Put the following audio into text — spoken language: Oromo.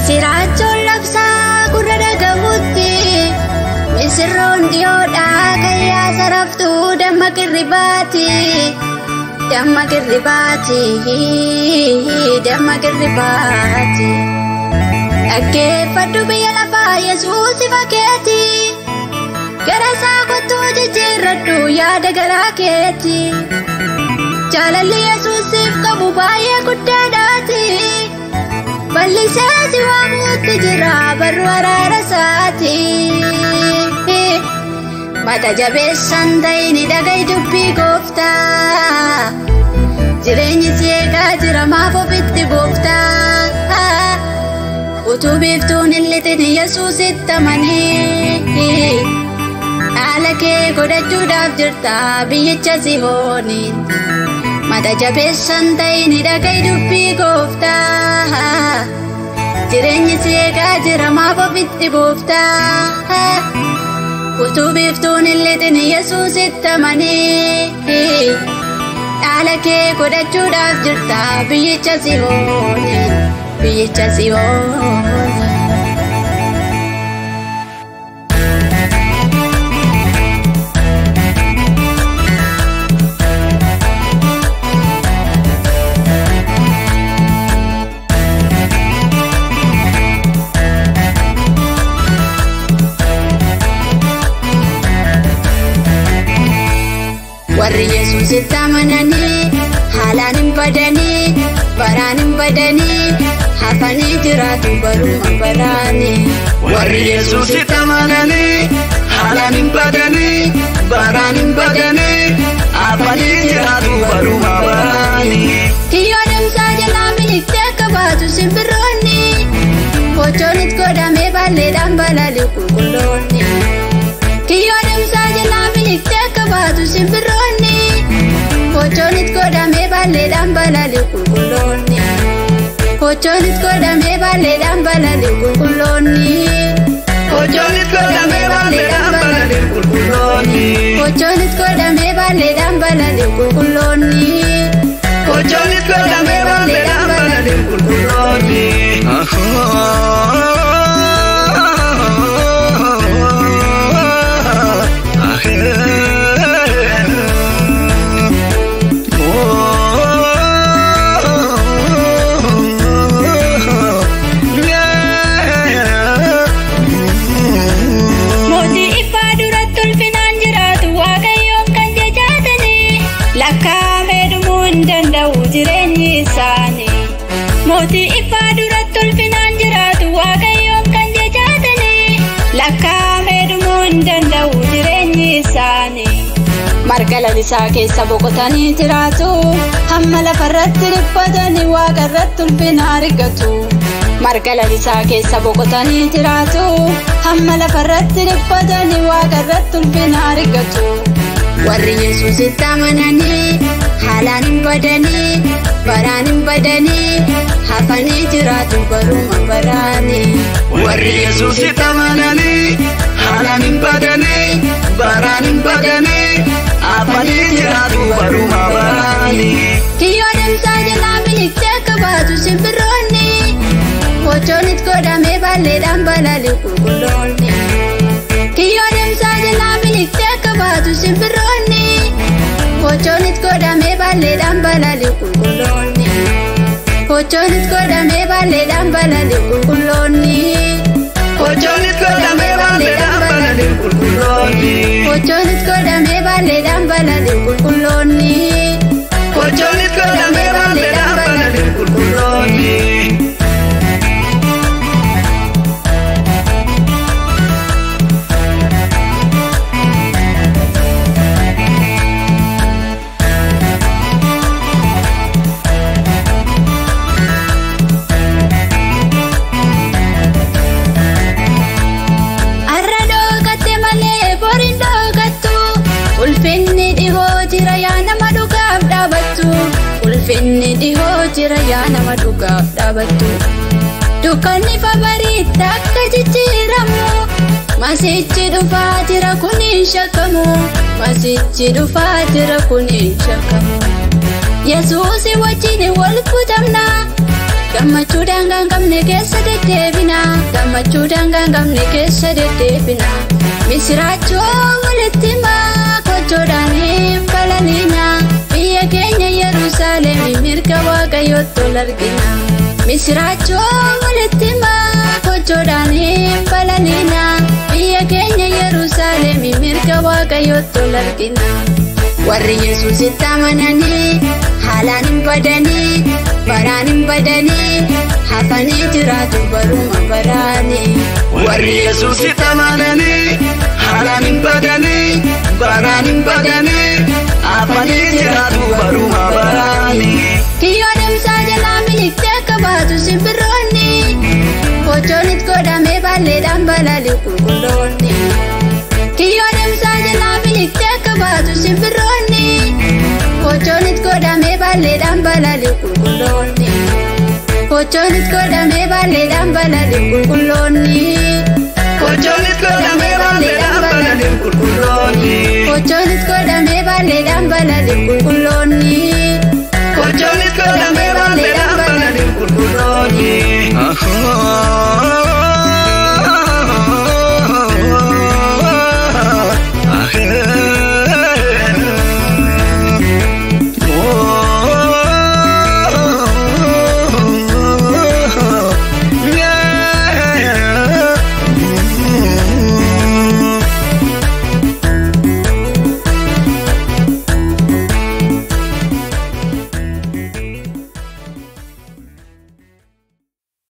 Misiraachoon labsaa gurra dhagahutti misirroon dhiyoodhaa gayyaa saraftuu damma qirribaati damma qirribaati damma qirribaati dhaggeeffadhu biyya lafaa Yesuus ifa keeti gara isaa kottuu jijjiirradhu yaada garaa keeti jaalalli Yesuusiif qabu baay'ee guddaadhaati bal'isee si waamuutti jira barru araara isaati mata jabeessan ta'ini dhaga'i dubbii gooftaa jireenyi si eegaa jira maaf ofitti booftaa utuu biiftuun hin lixin Yesuusitti amanii haala kee godhachuudhaaf jirta biyyicha Sihooniin mata jabeessan ta'ini dhaga'i dubbii gooftaa jireenyi si eegaa jira maaf ofitti booftaa utuu biiftuun hin lixin Yesuusitti amanii haala kee godhachuudhaaf jirta biyyicha Sihooniin biyyicha Sihooniin. Warri Yesuusitti amananii haalaan hin badanii baraan hin badanii hafanii jiraatu baruma baraanii. Warri Yesuusitti amananii haalaan hin badanii baraan hin badanii hafanii jiraatu baruma baraanii. Kiyyoo deemsaa jalaa miliqxee akka baatu simbirroonni kochoonit godhamee balleedhaan balali'u qulqulloonni. Kiyyoo deemsaa jalaa miliqxee akka baatu simbirroonni kochoonit godhamee balleedhaan balali'u qulqulloonni. Kochoonit godhamee balleedhaan balali'u qulqulloonni. Kochoonit godhamee balleedhaan balali'u qulqulloonni. Kochoonit godhamee balleedhaan balali'u qulqulloonni. Kochoonit godhamee balleedhaan balali'u qulqulloonni. Mootii ifaa duratti ulfinaan jiraatu waaqayyoon kan jechaatanii lakkaa'amee dhumuu hin danda'u jireenyi isaanii. Marga lalisaa keessa boqotanii jiraatu hamma lafarratti dhiphatanii waaqarratti ulfina argatu. Marga lalisaa keessa boqotanii jiraatu hamma lafarratti dhiphatanii waaqarratti ulfina argatu. Warri Yesuusitti amananii haalaan hin badanii baraan hin badanii hafanii jiraatu baruma baraanii. Warri Yesuusitti amananii haalaan hin badanii baraan hin badanii hafanii jiraatu baruma baraanii. Kiyyoo deemsaa jalaa miliqxee akka baatu simbirroonni kochoonit godhamee balleedhaan balali'u qulqulloonni. Kiyyoo deemsaa jalaa miliqxee akka baatu simbirroonni kochoonit godhamee balleedhaan balali'u qulqulloonni. Kochoonit godhamee balleedhaan balali'u qulqulloonni. Kochoonit godhamee balleedhaan balali'u qulqulloonni. Kochoonit godhamee balleedhaan balali'u qulqulloonni. Kochoonit godhamee balleedhaan balali'u qulqulloonni. Ulfinni dhihoo jira yaa nama dhugaaf dhaabattu. Dukkanni fabariitti akka jijjiiramu masichi dhufaa jira kun hin shakkamu. Masichi dhufaa jira kun hin shakkamu. Yesuusi wajjin wal kutamna Gammachuudhaan gamne keessa deddeebina gammachuudhaan gamne keessa deddeebina misiraachoo walitti himaa kochoodhaan balalina biyya keenya Yerusaalem mirga Waaqayyootti ol argina misiraachoo walitti himaa kochoodhaan balalina biyya keenya Yerusaalem mirga Waaqayyootti ol argina warri Yesuusitti amananii haalaan hin badanii baraan hin badanii hafanii jiraatu baruma baraanii warri Yesuusitti amananii haalaan hin badanii baraan hin badanii hafanii jiraatu baruma baraanii kiyyoo deemsaa jalaa miliqxee akka baatu simbirroonni kochoonit godhamee balleedhaan balali'u qulqulloonni kiyyoo deemsaa jalaa miliqxee akka baatu simbirroonni kochoonit godhamee balleedhaan balali'u qulqulloonni kochoonit godhamee balleedhaan balali'u qulqulloonni kochoonit godhamee balleedhaan balali'u qulqulloonni kochoonit godhamee balleedhaan balali'u qulqulloonni